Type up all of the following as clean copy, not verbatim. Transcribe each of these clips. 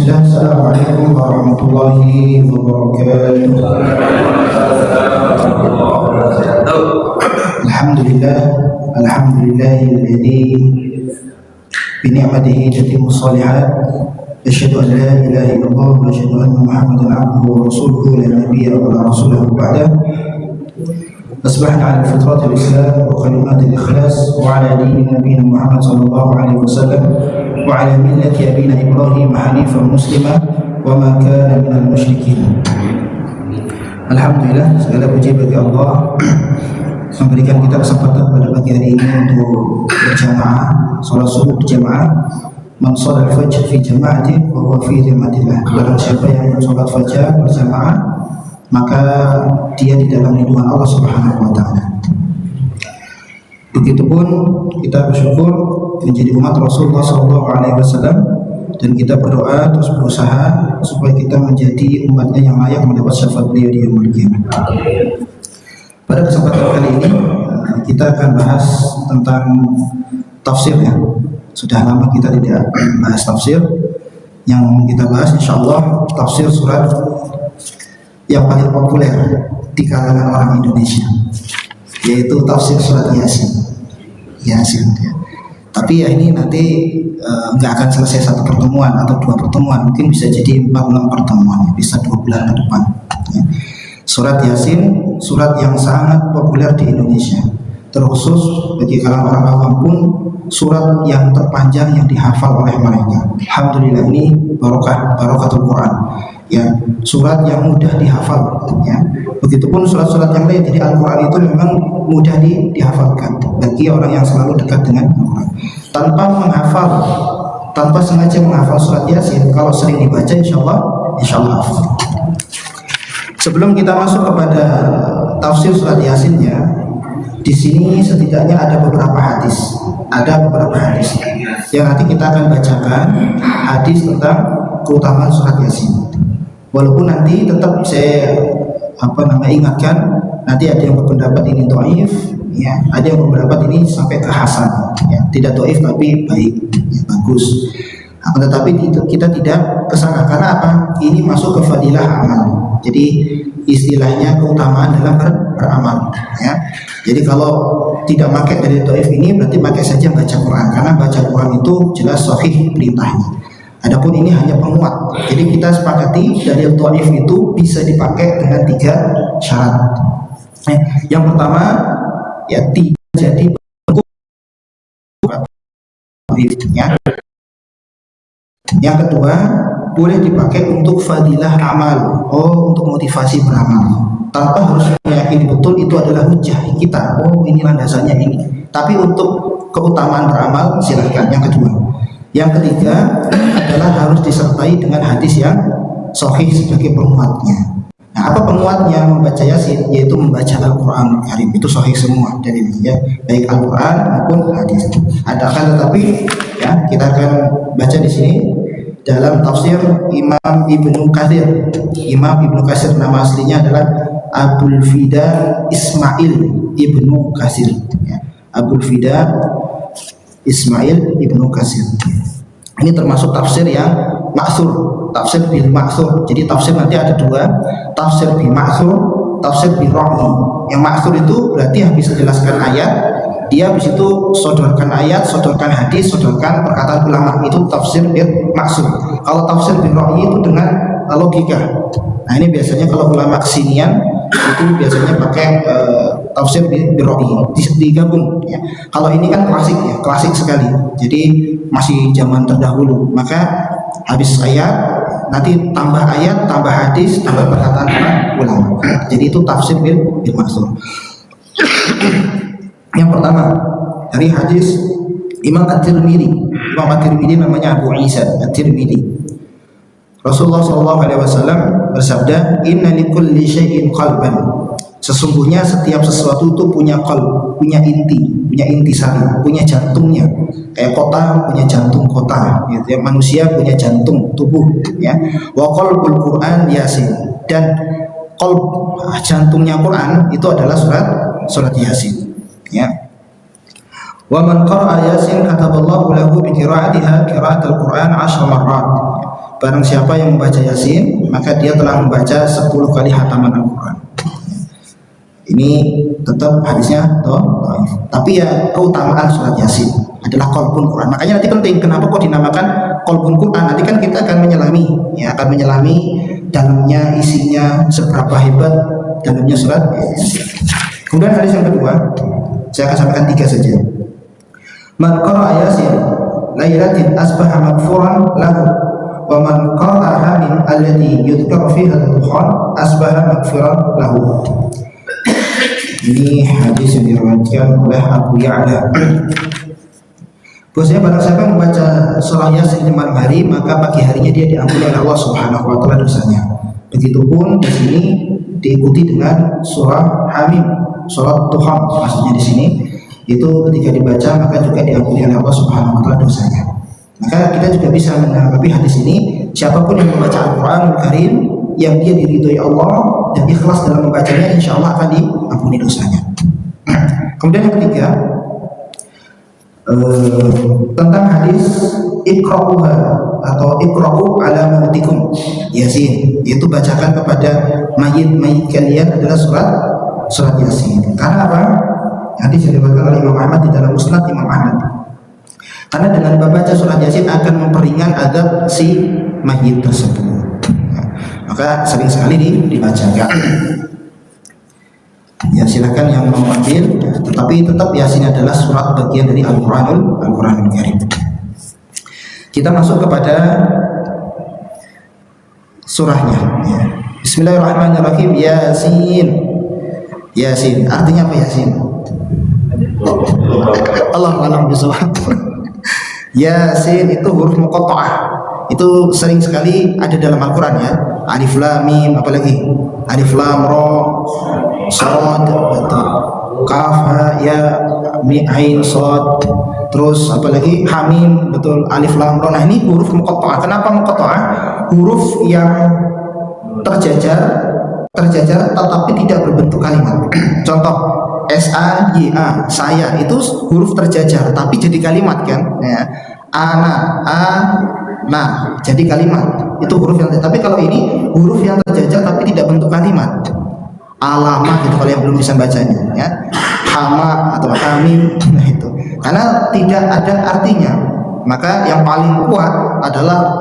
Bismillah, Assalamualaikum warahmatullahi wabarakatuh. Alhamdulillah, alhamdulillahilladzi bi ni'matihi tatimmu shalihat. Asyhadu an la ilaha illallah wa asyhadu anna Muhammadan abduhu wa rasuluhu la nabiyya wa la rasulahu ba'da. Asbahna ala fitratil Islam wa kalimatil ikhlas wa ala dini nabiyina Muhammad sallallahu alaihi wasallam wa ala millati abina Ibrahim hanifan muslima wa ma kana minal musyrikin. Alhamdulillah, segala puji bagi Allah memberikan kita kesempatan pada pagi hari ini untuk berjamaah salat subuh berjamaah. Man shalla al-fajr fi jama'ati wa huwa fi dhimmatillah. Barang siapa yang salat fajar berjamaah, maka dia di dalam lindungan Allah Subhanahu wa taala. Begitupun kita bersyukur menjadi umat Rasulullah sallallahu alaihi wasallam, dan kita berdoa terus berusaha supaya kita menjadi umatnya yang layak mendapat syafaat beliau di yaumul qiyamah. Pada kesempatan kali ini kita akan bahas tentang tafsir ya. Sudah lama kita tidak bahas tafsir. Yang kita bahas insyaallah tafsir surat yang paling populer di kalangan orang Indonesia, yaitu tafsir surat Yasin. Yasin ya. Tapi ya ini nanti nggak akan selesai satu pertemuan atau dua pertemuan, mungkin bisa jadi 4-6 pertemuan, bisa 2 bulan ke depan ya. Surat Yasin, surat yang sangat populer di Indonesia, terkhusus bagi kalangan orang awam pun surat yang terpanjang yang dihafal oleh mereka. Alhamdulillah, ini barokatul Quran ya, surat yang mudah dihafal ya. Begitupun surat-surat yang lain. Jadi Al-Quran itu memang mudah dihafalkan bagi orang yang selalu dekat dengan Al-Quran. Tanpa menghafal, tanpa sengaja menghafal surat Yasin, kalau sering dibaca insya Allah hafal. Sebelum kita masuk kepada tafsir surat Yasinnya, di sini setidaknya ada beberapa hadis. Ada beberapa hadis yang nanti kita akan bacakan, hadis tentang keutamaan surat Yasin. Walaupun nanti tetap saya ingatkan, nanti ada yang berpendapat ini dhaif ya, ada yang berpendapat ini sampai ke hasan ya, tidak dhaif tapi baik ya, bagus. Akan tetapi kita tidak kesana, karena apa? Ini masuk ke fadilah amal. Jadi istilahnya keutamaan dalam beramal ya. Jadi kalau tidak pakai dari dhaif ini, berarti pakai saja baca Quran, karena baca Quran itu jelas sahih perintahnya. Adapun ini hanya penguat. Jadi kita sepakati dalil dhaif itu bisa dipakai dengan 3 syarat. Yang pertama ya, tidak jadi ya. Yang kedua, boleh dipakai untuk fadilah amal, untuk motivasi beramal, tanpa harus meyakini betul itu adalah hujah kita, ini landasannya ini. Tapi untuk keutamaan beramal silahkan. Yang kedua. Yang ketiga adalah harus disertai dengan hadis yang sahih sebagai penguatnya. Nah, apa penguatnya membaca Yasin? Yaitu membaca Al-Quran Karim. Itu sahih semua dari ini ya, baik Al-Quran maupun hadis. Ada tetapi ya, kita akan baca di sini dalam tafsir Imam Ibnu Katsir. Imam Ibnu Katsir nama aslinya adalah Abdul Fida Ismail Ibnu Katsir ya. Abdul Fida Ismail Ibnu Katsir. Ini termasuk tafsir yang ma'thur, tafsir bil ma'thur. Jadi tafsir nanti ada 2, tafsir bil ma'thur, tafsir bil ra'i. Yang ma'thur itu berarti habis menjelaskan ayat, dia habis itu sodorkan ayat, sodorkan hadis, sodorkan perkataan ulama. Itu tafsir bil ma'thur. Kalau tafsir bil ra'i itu dengan logika. Nah ini biasanya kalau ulama kesinian itu biasanya pakai tafsir biroi digabung ya. Kalau ini kan klasik ya, klasik sekali. Jadi masih zaman terdahulu. Maka habis ayat nanti tambah ayat, tambah hadis, tambah perkataan ulama. Jadi itu tafsir bil maksud. Yang pertama dari hadis Imam At-Tirmidzi. Imam At-Tirmidzi namanya Abu Isa At-Tirmidzi. Rasulullah SAW bersabda, Inna likulli syai'in qalban. Sesungguhnya setiap sesuatu itu punya qalb, punya intisari, punya jantungnya. Kayak kota punya jantung kota, gitu ya. Manusia punya jantung tubuh, ya. Wa qalbul Quran Yasin. Dan qalb, jantungnya Quran itu adalah surat Yasin, ya. Wa man qara'a Yasin kataballahu lahu bi qira'atiha qira'atul Quran 10 marrat. barang siapa yang membaca Yasin maka dia telah membaca 10 kali khataman Al-Quran. Ini tetap hadisnya dhaif. Tapi ya keutamaan surat Yasin adalah qalbun Quran. Makanya nanti penting kenapa kok dinamakan qalbun Quran. Nanti kan kita akan menyelami, ya akan menyelami dalamnya, isinya, seberapa hebat dalamnya surat Yasin. Kemudian hadis yang kedua, saya akan sampaikan 3 saja. Man qara'a Yasin lailatin asbaha maghfuran lahu wa man qara'aha min alladhi yudhkaru fiha al-Qur'an asbaha maghfuran lahu. Ini hadis yang diriwayatkan oleh Abu Ya'la. Bahwasanya barang siapa yang membaca surah Yasin di malam hari, maka pagi harinya dia diampuni oleh Allah Subhanahu wa taala dosanya. Begitupun di sini diikuti dengan surah Hamim, surat Tuhan maksudnya di sini. Itu ketika dibaca maka juga diampuni oleh Allah Subhanahu wa taala dosanya. Maka kita juga bisa menanggapi hadis ini, siapapun yang membaca Al-Qur'anul Karim yang dia diridhoi Allah dan ikhlas dalam membacanya, insya Allah akan diampuni dosanya. Kemudian yang ketiga, tentang hadis iqra'uha atau iqra'u ala mautikum Yasin, yaitu bacakan kepada mayit-mayit kalian adalah surat Yasin. Karena apa? Hadis yang diriwayatkan oleh Imam Ahmad di dalam Musnad Imam Ahmad. Karena dengan membaca surat Yasin akan memperingan azab si mayit tersebut. Maka sering sekali dibacakan. Ya silakan yang mau ambil, tetapi tetap Yasin adalah surat bagian dari Al-Qur'anul Karim. Kita masuk kepada surahnya. Ya. Bismillahirrahmanirrahim. Yasin. Yasin. Artinya apa Yasin? Allah alam bisawab. Yasin itu huruf muqatta'ah. Itu sering sekali ada dalam Al-Quran ya. Alif Lam Mim, apalagi Alif Lam Ra, Shad, Kaf Ha Ya Mim Ain Shad, terus apalagi Hamim, betul, Alif Lam Ra. Nah ini huruf muqatta'ah. Kenapa muqatta'ah? Huruf yang terjajar tetapi tidak berbentuk kalimat. Contoh S-A-Y-A, saya, itu huruf terjajar tapi jadi kalimat kan ya. Ana, nah jadi kalimat, itu huruf yang, tapi kalau ini huruf yang terjajar tapi tidak bentuk kalimat. Alama gitu kalau yang belum bisa bacanya ya. Hama atau hamim, nah itu karena tidak ada artinya. Maka yang paling kuat adalah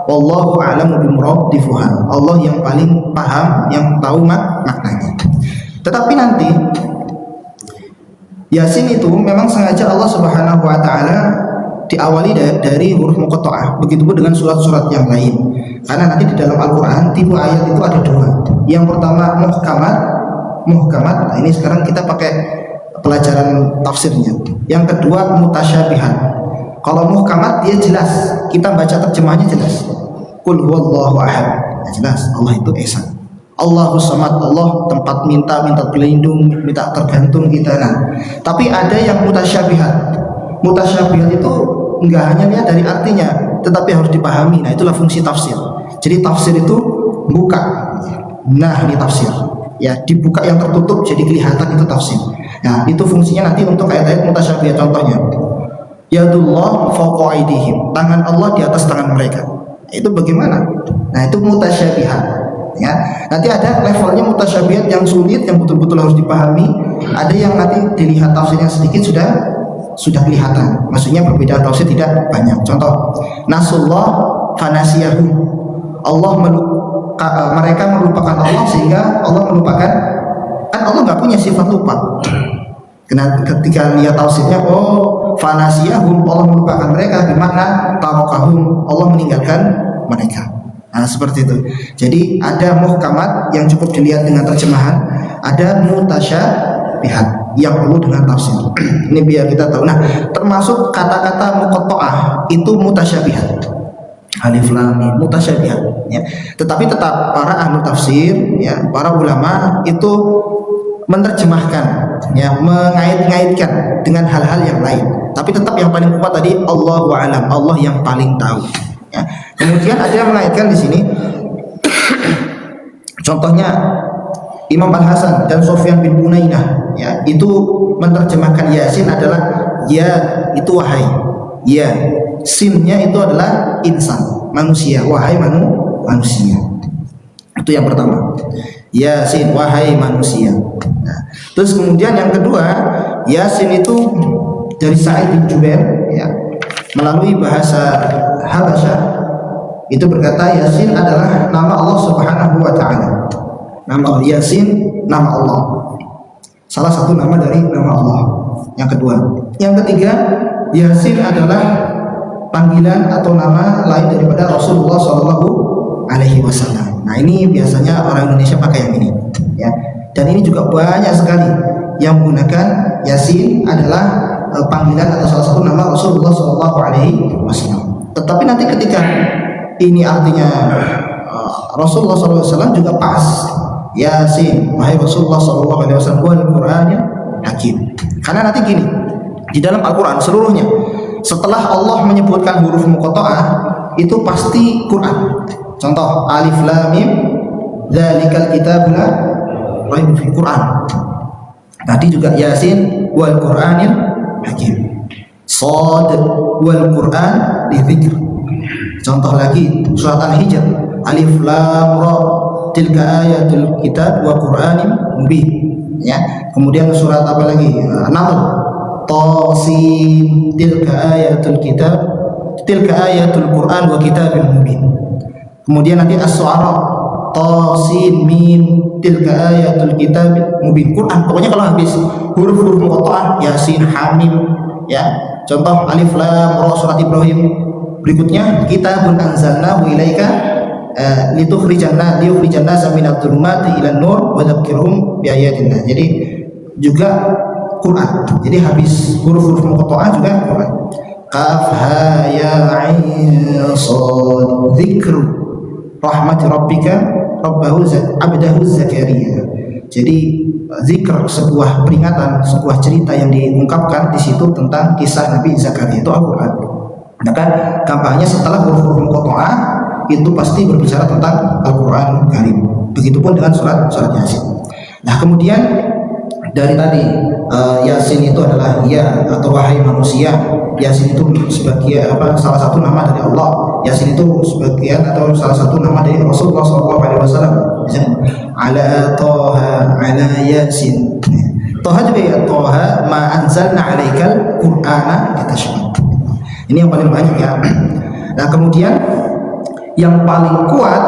wallahu a'lamu bimuradifuha, Allah yang paling paham, yang tahu maknanya. Tetapi nanti Yasin itu memang sengaja Allah Subhanahu wa taala diawali dari huruf muqatta'ah. Begitupun dengan surat-surat yang lain. Karena nanti di dalam Al-Qur'an tipe ayat itu ada 2. Yang pertama muhkamat. Nah, ini sekarang kita pakai pelajaran tafsirnya. Yang kedua mutasyabihat. Kalau muhkamat dia jelas, kita baca terjemahnya jelas. Qul huwallahu ahad. Nah, jelas Allah itu esa. Allahus samad, Allah tempat minta berlindung, minta tergantung kita. Nah, tapi ada yang mutasyabihat. Mutasyabihat itu enggak hanya lihat dari artinya, tetapi harus dipahami. Nah, itulah fungsi tafsir. Jadi tafsir itu buka. Nah, ini tafsir. Ya, dibuka yang tertutup jadi kelihatan, itu tafsir. Nah, itu fungsinya nanti untuk ayat-ayat mutasyabihat. Contohnya, yadullah fawqa aydihim, tangan Allah di atas tangan mereka. Itu bagaimana? Nah, itu mutasyabihat. Ya, nanti ada levelnya mutasyabihat yang sulit, yang betul-betul harus dipahami. Ada yang nanti dilihat tafsirnya sedikit sudah kelihatan. Maksudnya perbedaan tafsir tidak banyak. Contoh, nasullah fanasiyahum, mereka melupakan Allah sehingga Allah melupakan. Kan Allah nggak punya sifat lupa. Ketika lihat tafsirnya, oh fanasiyahum, Allah melupakan mereka, bermakna tarokahum, Allah meninggalkan mereka. Nah, seperti itu. Jadi ada muhkamat yang cukup dilihat dengan terjemahan, ada mutasyabihat yang perlu dengan tafsir. Ini biar kita tahu. Nah, termasuk kata-kata muqatta'ah itu mutasyabihat. Alif Lam Mim mutasyabihat ya. Tetapi tetap para ahli tafsir ya, para ulama itu menerjemahkan ya, mengait-ngaitkan dengan hal-hal yang lain. Tapi tetap yang paling kuat tadi Allahu a'lam, Allah yang paling tahu. Ya. Kemudian ada yang mengaitkan di sini. Contohnya Imam Al-Hasan dan Sufyan bin Unainah ya, itu menerjemahkan Yasin adalah ya itu wahai. Ya, sinnya itu adalah insan. manusia, wahai manusia. Itu yang pertama. Yasin, wahai manusia. Nah, terus kemudian yang kedua, Yasin itu dari Sa'id bin Jubair ya, melalui bahasa Habasyah itu berkata Yasin adalah nama Allah Subhanahu wa taala. Nama Yasin nama Allah. Salah satu nama dari nama Allah. Yang kedua. Yang ketiga, Yasin adalah panggilan atau nama lain daripada Rasulullah Shallallahu Alaihi Wasallam. Nah, ini biasanya orang Indonesia pakai yang ini, ya. Dan ini juga banyak sekali yang menggunakan Yasin adalah panggilan atau salah satu nama Rasulullah Shallallahu Alaihi Wasallam. Tetapi nanti ketika ini artinya Rasulullah Shallallahu Alaihi Wasallam juga pas. Yasin, wahai Rasulullah Shallallahu Alaihi Wasallam, wal Qur'anil Hakim. Karena nanti gini, di dalam Al-Quran seluruhnya, setelah Allah menyebutkan huruf muqatta'ah itu pasti Quran. Contoh alif lam mim dzalikal kitabul la raiba fihi, Quran. Tadi juga Yasin wal Qur'anil Hakim. Shad wal Qur'an lidzikr. Contoh lagi surat Al-Hijr, alif lam ra tilka ayatul kitab wa Qur'anin mubin. Ya. Kemudian surat apa lagi? An-Nahl, Tasin tilka ayatul kitab, tilka ayatul Qur'an wa kitabin mubin. Kemudian nanti As-Su'ara, Tasin mim tilka ayatul kitab mubin, Quran. Pokoknya kalau habis huruf-huruf muqatta'ah, Yasin, Hamim, ya. Contoh alif lam ra surat Ibrahim. Berikutnya kitabun anzalnahu ilaika litukhrijan nasa minadh dhulumati ilan nur wa dzakirhum bi ayatina. Jadi juga Quran. Jadi habis huruf-huruf muqatta'ah juga Quran. Qaf ha ya ain sad dzikru rahmati rabbika rabbahu abdahu Zakaria. Jadi zikr, sebuah peringatan, sebuah cerita yang diungkapkan di situ tentang kisah Nabi Zakaria, itu Al-Quran. Maka kampanye setelah huruf-huruf muqatta'ah itu pasti berbicara tentang Al-Quran Karim. Begitupun dengan surat Yasin. Nah, kemudian dari tadi Yasin itu adalah ya atau wahai manusia. Yasin itu sebagai salah satu nama dari Allah. Yasin itu sebagian atau salah satu nama dari Rasulullah SAW. Misalnya ala Toha, ala Yasin. Toha juga ya, Toha ma anzalna alaikal Qur'ana litashqa. Ini yang paling banyak ya. Nah, kemudian yang paling kuat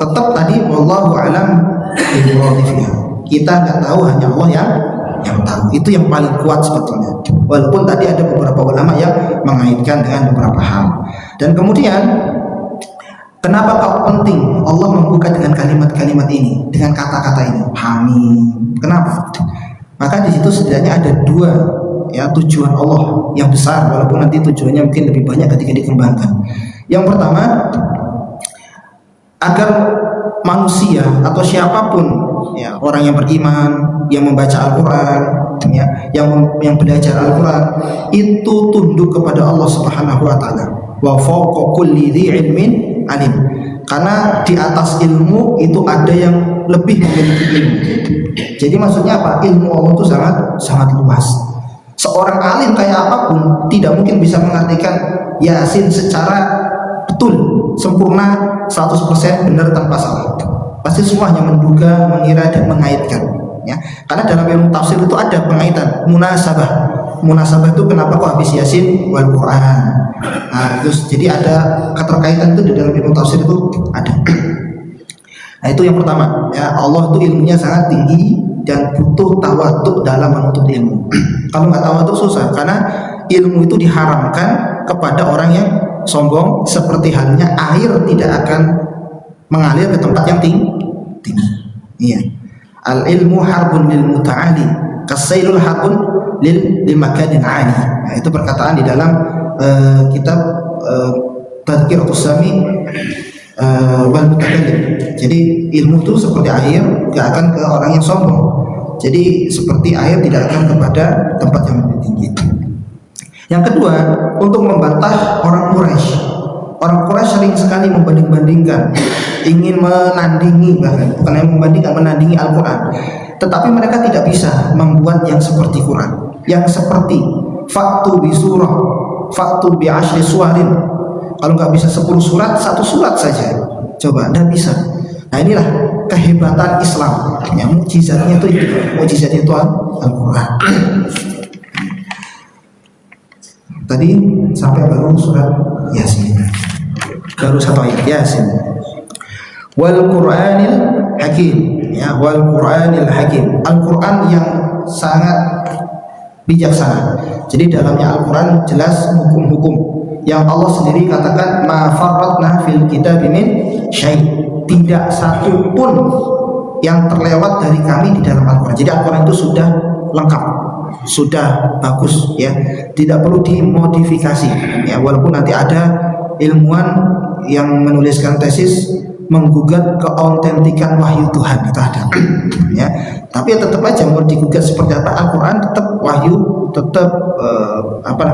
tetap tadi wallahu alam bi-muradifiha. Kita nggak tahu, hanya Allah yang tahu. Itu yang paling kuat sebetulnya. Walaupun tadi ada beberapa ulama yang mengaitkan dengan beberapa hal. Dan kemudian kenapa kok penting Allah membuka dengan kalimat-kalimat ini, dengan kata-kata ini, Hamim? Kenapa? Maka di situ setidaknya ada dua ya tujuan Allah yang besar, walaupun nanti tujuannya mungkin lebih banyak ketika dikembangkan. Yang pertama, agar manusia atau siapapun ya, orang yang beriman, yang membaca Al-Quran ya, yang belajar Al-Quran itu tunduk kepada Allah Subhanahu wa taala. Wa fawqa kulli dzi ilmin alim. Karena di atas ilmu itu ada yang lebih memiliki ilmu. Jadi maksudnya apa? Ilmu Allah itu sangat luas. Seorang alim kayak apapun tidak mungkin bisa mengartikan Yasin secara betul, sempurna, 100% benar tanpa salah. Pasti semuanya menduga, mengira dan mengaitkan ya. Karena dalam ilmu tafsir itu ada pengaitan, munasabah itu kenapa kok habis Yasin wal Quran. Nah, terus jadi ada keterkaitan itu di dalam ilmu tafsir itu ada. Nah, itu yang pertama ya, Allah itu ilmunya sangat tinggi dan butuh tawaduk dalam menuntut ilmu. Kalau nggak tawaduk susah, karena ilmu itu diharamkan kepada orang yang sombong, seperti halnya air tidak akan mengalir ke tempat yang tinggi. Iya. Al ilmu harbun lil muta'ali, kasailul harbun lil makanin ali. Nah, itu perkataan di dalam kitab Tadhkiratus Sami wal Mutakallim. Jadi ilmu itu seperti air, tidak akan ke orang yang sombong. Jadi seperti air tidak akan kepada tempat yang lebih tinggi. Yang kedua, untuk membantah orang Quraisy. Orang Quraisy sering sekali membanding-bandingkan, ingin menandingi, bahkan bukan yang membandingkan, menandingi Al-Quran. Tetapi mereka tidak bisa membuat yang seperti Quran, yang seperti faktu bi surah, faktu bi ashri suwarin. Kalau nggak bisa 10 surat, 1 surat saja. Coba, nggak bisa. Nah inilah kehebatan Islam. Yang mukjizatnya itu, mukjizatnya itu Al-Quran. Tadi sampai baru surat Yasin. Baru 1 ayat Yasin. Wal Qur'anil Hakim, ya, wal Qur'anil Hakim. Al-Quran yang sangat bijaksana. Jadi dalamnya Al-Quran jelas hukum-hukum yang Allah sendiri katakan ma farratna fil kitab min syai'. Tidak satu pun yang terlewat dari kami di dalam Al-Quran. Jadi Al-Quran itu sudah lengkap, sudah bagus, ya, tidak perlu dimodifikasi, ya, walaupun nanti ada ilmuwan yang menuliskan tesis menggugat keautentikan wahyu Tuhan, itu ada, ya, tapi tetap aja mau digugat seperti apa, Al-Quran tetap wahyu, tetap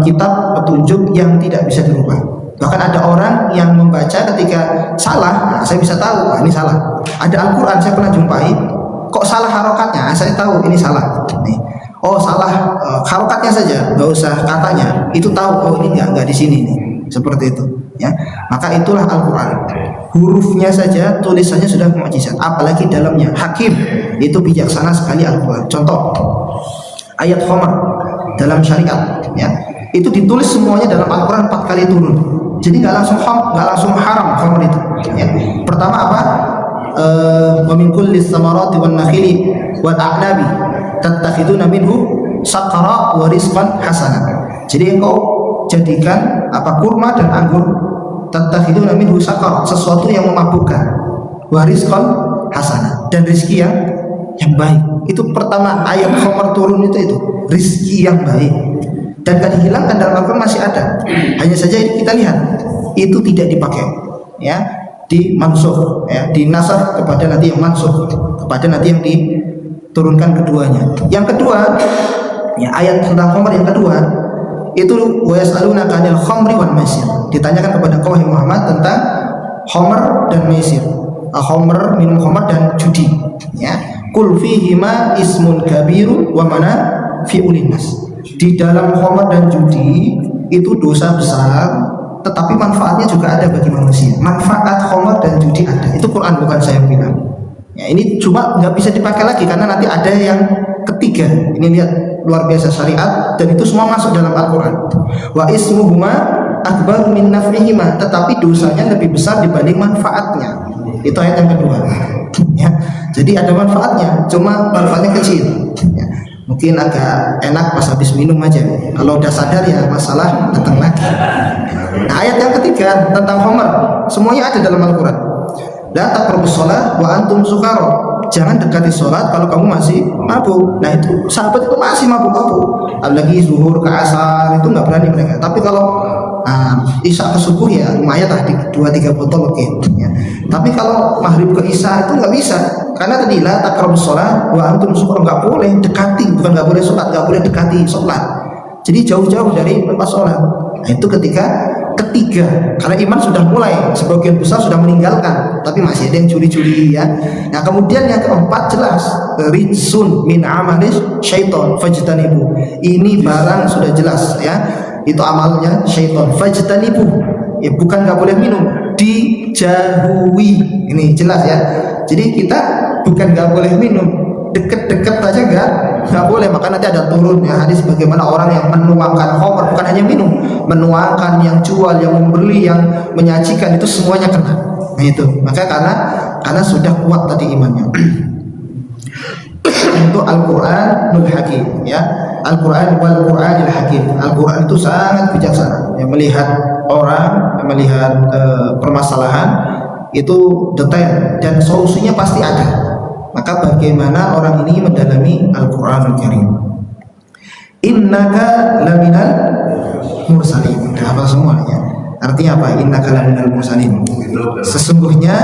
kitab petunjuk yang tidak bisa dirubah. Bahkan ada orang yang membaca ketika salah, nah, saya bisa tahu, nah, ini salah. Ada Al-Quran saya pernah jumpai, kok salah harokatnya, saya tahu ini salah. Nih, oh salah harokatnya saja, nggak usah katanya, itu tahu, oh ini nggak di sini nih, seperti itu, ya. Maka itulah Al-Quran. Hurufnya saja, tulisannya sudah mukjizat, apalagi dalamnya. Hakim, itu bijaksana sekali Al-Quran. Contoh, ayat Khamar dalam syariat, ya, itu ditulis semuanya dalam Al-Quran 4 kali turun. Jadi nggak langsung haram Khamar itu, ya. Pertama apa? Wa min kulli tsamarati wan nakhili wal a'nabi tattakhiduna minhu saqara wa rizqan hasana. Jadi engkau jadikan kurma dan anggur, tattakhiduna minhu saqara, sesuatu yang memabukkan, wa rizqan hasana, dan rezeki yang baik. Itu pertama ayat Khamar turun itu rezeki yang baik. Dan gak dihilangkan dalam Al-Quran, masih ada. Hanya saja kita lihat itu tidak dipakai, ya, dimansuh, ya, dinasakh kepada nanti yang mansuh, kepada nanti yang diturunkan keduanya. Yang kedua, ya, ayat tentang khamr yang kedua itu wa yas'alunaka 'anil khamri wal maisir. Ditanyakan kepada kau Muhammad tentang khamr dan maisir. Khamr, minum khamr dan judi, ya. Qul fihima ismun kabiru wa manafi'un linnas. Di dalam khamr dan judi itu dosa besar, tetapi manfaatnya juga ada bagi manusia. Manfaat khamr dan judi ada. Itu Quran, bukan saya bilang. Ya, ini cuma nggak bisa dipakai lagi karena nanti ada yang ketiga. Ini lihat, luar biasa syariat, dan itu semua masuk dalam Al-Quran. Wa ismuhuma akbar min naf'ihima, tetapi dosanya lebih besar dibanding manfaatnya. Itu ayat yang kedua. Ya, jadi ada manfaatnya, cuma manfaatnya kecil. Ya. Mungkin agak enak pas habis minum aja. Kalau udah sadar ya masalah datang lagi. Nah, ayat yang ketiga tentang khamr, semuanya ada dalam Al-Quran. La taqrabus shalah wa antum sukara. Jangan dekati sholat kalau kamu masih mabuk. Nah itu sahabat itu masih mabuk-mabuk. Apalagi zuhur ke asar itu nggak berani mereka. Tapi kalau isya ke subuh ya lumayan lah, 2-3 botol, oke. Ya. Tapi kalau maghrib ke isya itu nggak bisa. Karena tadi la taqrabus shalah wa antum sukara, nggak boleh dekati, bukan nggak boleh sholat, nggak boleh dekati sholat. Jadi jauh-jauh dari tempat sholat. Nah itu ketiga, karena iman sudah mulai, sebagian besar sudah meninggalkan, tapi masih ada yang curi-curi, ya. Nah kemudian yang keempat jelas, rijsun min amalis syaiton fajtanibu. Ini barang sudah jelas, ya, itu amalnya syaiton, fajtanibu, ya, bukan nggak boleh minum, dijauhi. Ini jelas, ya. Jadi kita bukan nggak boleh minum, deket-deket aja nggak boleh. Maka nanti ada turunnya hadis bagaimana orang yang menuangkan khamr, bukan hanya minum, menuangkan, yang jual, yang membeli, yang menyajikan, itu semuanya kena. Nah itu, maka karena sudah kuat tadi imannya. Itu Al-Quranul Hakim, ya, Al-Quran wal Quranil Hakim. Al-Quran itu sangat bijaksana, yang melihat orang, yang melihat permasalahan itu detail dan solusinya pasti ada. Maka bagaimana orang ini mendalami Al-Quranul Karim. Innaka laminal mursalin. Udah apa semuanya? Artinya apa? Innaka laminal mursalin. Sesungguhnya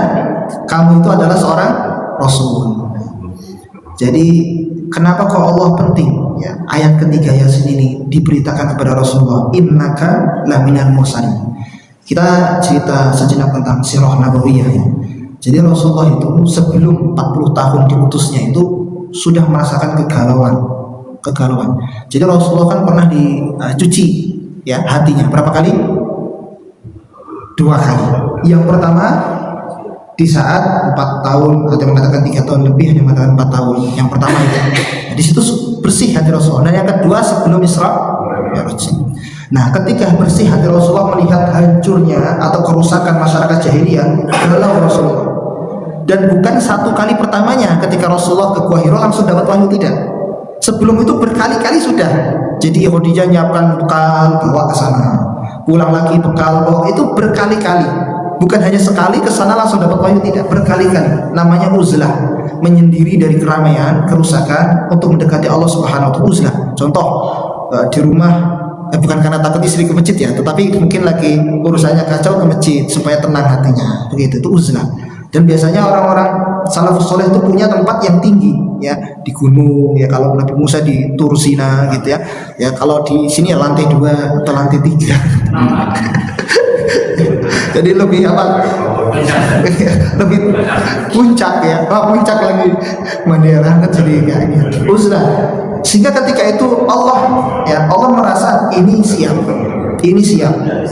kamu itu adalah seorang Rasul. Jadi kenapa kok Allah penting, ya, ayat ketiga Yasin ini diberitakan kepada Rasulullah, innaka laminal mursalin. Kita cerita sejenak tentang sirah nabawiyah, ya. Jadi Rasulullah itu sebelum 40 tahun diutusnya itu sudah merasakan kegalauan. Jadi Rasulullah kan pernah dicuci, ya, hatinya berapa kali? 2 kali. Yang pertama di saat 4 tahun, ada yang mengatakan 3 tahun lebih, ada yang mengatakan 4 tahun. Yang pertama itu, nah, di situ bersih hati Rasulullah. Dan yang kedua sebelum Isra Mi'raj. Nah, ketika bersih hati Rasulullah melihat hancurnya atau kerusakan masyarakat jahiliyah, galau Rasulullah. Dan bukan 1 kali pertamanya ketika Rasulullah ke Gua Hira langsung dapat wahyu, tidak. Sebelum itu berkali-kali sudah. Jadi Khadijah nyiapkan bekal bawa ke sana, pulang lagi bekal bawa, itu berkali-kali. Bukan hanya sekali ke sana langsung dapat wahyu, tidak, berkali-kali. Namanya uzlah, menyendiri dari keramaian, kerusakan untuk mendekati Allah Subhanahu wa taala. Uzlah. Contoh di rumah, bukan karena takut istri ke masjid ya, tetapi mungkin lagi urusannya kacau ke masjid supaya tenang hatinya. Begitu, itu uzlah. Dan biasanya orang-orang salafus soleh itu punya tempat yang tinggi, ya, di gunung, ya, kalau Nabi Musa di Tursina gitu ya. Ya kalau di sini ya lantai 2 atau lantai 3. Jadi lebih apa? Lebih puncak ya. Puncak lagi Mandira jadi kayak gitu. Uzlah. Sehingga ketika itu Allah merasa ini siap,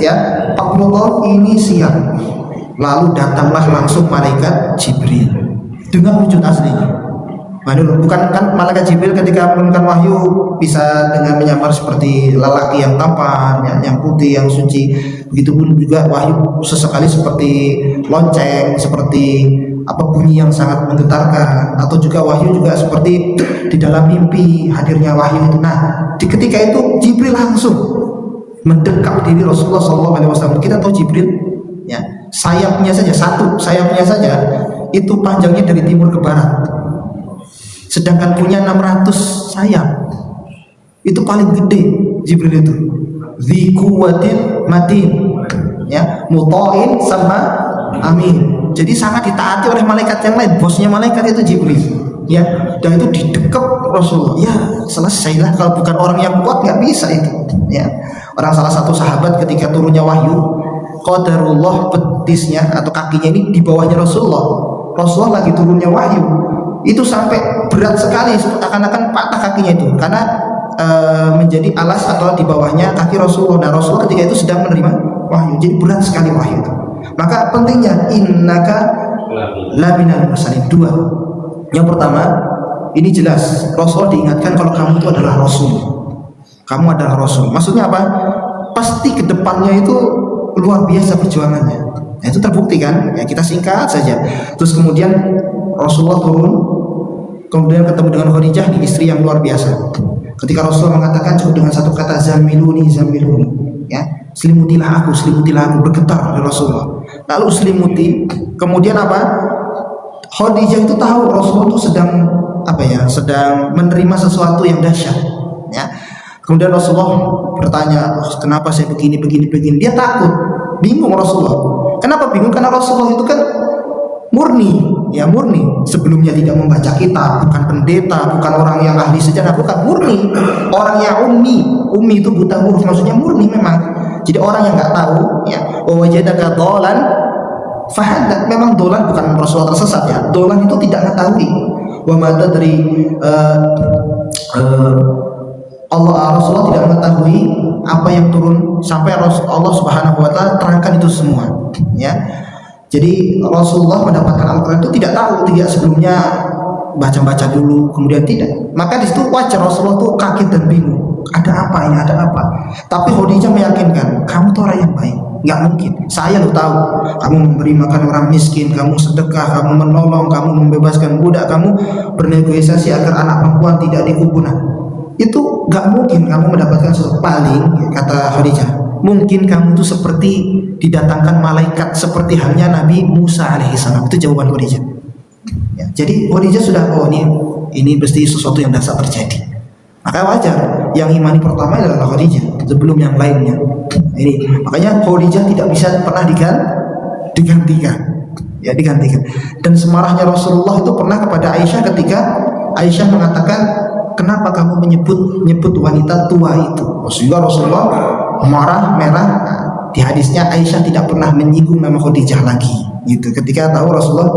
ya. 40 tahun ini siap. Lalu datanglah langsung malaikat Jibril dengan wujud aslinya. Bukan kan malaikat Jibril ketika menurunkan wahyu bisa dengan menyamar seperti lelaki yang tampan, yang putih, yang suci. Begitupun juga wahyu sesekali seperti lonceng, seperti bunyi yang sangat menggetarkan, atau juga wahyu juga seperti di dalam mimpi hadirnya wahyu itu. Nah, ketika itu Jibril langsung mendekat diri Rasulullah SAW. Kita tahu Jibril, ya, sayapnya saja itu panjangnya dari timur ke barat. Sedangkan punya 600 sayap. Itu paling gede Jibril itu. Dzi quwwatin matin, ya, muta'in sama amin. Jadi sangat ditaati oleh malaikat yang lain. Bosnya malaikat itu Jibril, ya. Dan itu didekap Rasulullah. Ya, selesailah. Kalau bukan orang yang kuat nggak bisa itu, ya. Orang salah satu sahabat ketika turunnya wahyu, qadarullah, betisnya atau kakinya ini di bawahnya Rasulullah. Rasulullah lagi turunnya wahyu. Itu sampai berat sekali, akan-akan patah kakinya itu karena menjadi alas atau di bawahnya kaki Rasulullah. Nah, Rasulullah ketika itu sedang menerima wahyu, jadi berat sekali wahyu itu. Maka pentingnya innaka laminal mursalin. 2. Yang pertama, ini jelas Rasul diingatkan kalau kamu itu adalah Rasul. Kamu adalah Rasul. Maksudnya apa? Pasti kedepannya itu luar biasa perjuangannya. Nah, itu terbukti kan? Ya, kita singkat saja. Terus kemudian Rasulullah turun, kemudian ketemu dengan Khadijah, di istri yang luar biasa. Ketika Rasulullah mengatakan cukup dengan satu kata, zamiluni, ya, selimutilah aku, bergetar oleh Rasulullah. Lalu selimuti, kemudian apa? Khadijah itu tahu Rasulullah itu sedang menerima sesuatu yang dahsyat, ya. Kemudian Rasulullah bertanya, kenapa saya begini. Dia takut, bingung Rasulullah. Kenapa bingung? Karena Rasulullah itu kan murni. Sebelumnya tidak membaca kitab, bukan pendeta, bukan orang yang ahli sejarah, bukan, murni. Orang yang ummi itu buta huruf, maksudnya murni memang. Jadi orang yang nggak tahu, ya. Wa wajadaka dhalan fahada. Memang dolan bukan Rasulullah tersesat, ya. Dolan itu tidak mengetahui. Wa ma tadri Rasulullah tidak mengetahui apa yang turun sampai Allah Subhanahu wa taala terangkan itu semua, ya. Jadi Rasulullah mendapatkan Al-Quran itu tidak tahu, sebelumnya baca dulu, kemudian tidak. Maka di situ wajar Rasulullah tuh kaget dan bingung. Ada apa? Tapi Khadijah meyakinkan, kamu tuh orang yang baik. Nggak mungkin. Saya lo tahu, kamu memberi makan orang miskin, kamu sedekah, kamu menolong, kamu membebaskan budak, kamu bernegosiasi agar anak perempuan tidak dikubur. Itu nggak mungkin kamu mendapatkan sesuatu. Paling, kata Khadijah, mungkin kamu itu seperti didatangkan malaikat seperti halnya Nabi Musa alaihissalam. Itu jawaban Khadijah, ya. Jadi Khadijah sudah, ini pasti sesuatu yang dasar terjadi. Maka wajar yang imani pertama adalah Khadijah sebelum yang lainnya. Ini makanya Khadijah tidak bisa pernah digantikan. Dan semarahnya Rasulullah itu pernah kepada Aisyah ketika Aisyah mengatakan, kenapa kamu menyebut wanita tua itu? Sehingga Rasulullah merah. Di hadisnya Aisyah tidak pernah menyinggung nama Khadijah lagi, gitu. Ketika tahu Rasulullah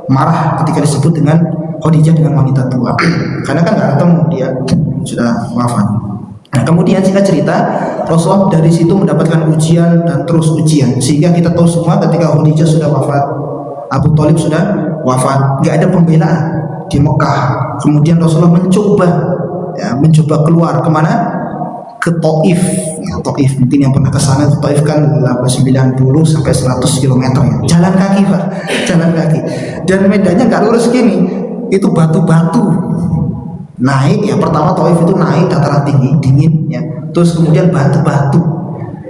marah ketika disebut dengan Khadijah dengan wanita tua, karena kan nggak ketemu, dia sudah wafat. Nah kemudian singkat cerita, Rasulullah dari situ mendapatkan ujian dan terus ujian, sehingga kita tahu semua ketika Khadijah sudah wafat, Abu Thalib sudah wafat, nggak ada pembelaan di Mekah. Kemudian Rasulullah mencoba keluar kemana? Ke Taif. Ya, Taif mungkin yang pernah ke sana, Taif kan 90 sampai 100 km ya. Jalan kaki Pak, jalan kaki. Dan medannya nggak lurus gini, itu batu-batu. Naik ya, pertama Taif itu naik dataran tinggi, dingin ya. Terus kemudian batu-batu.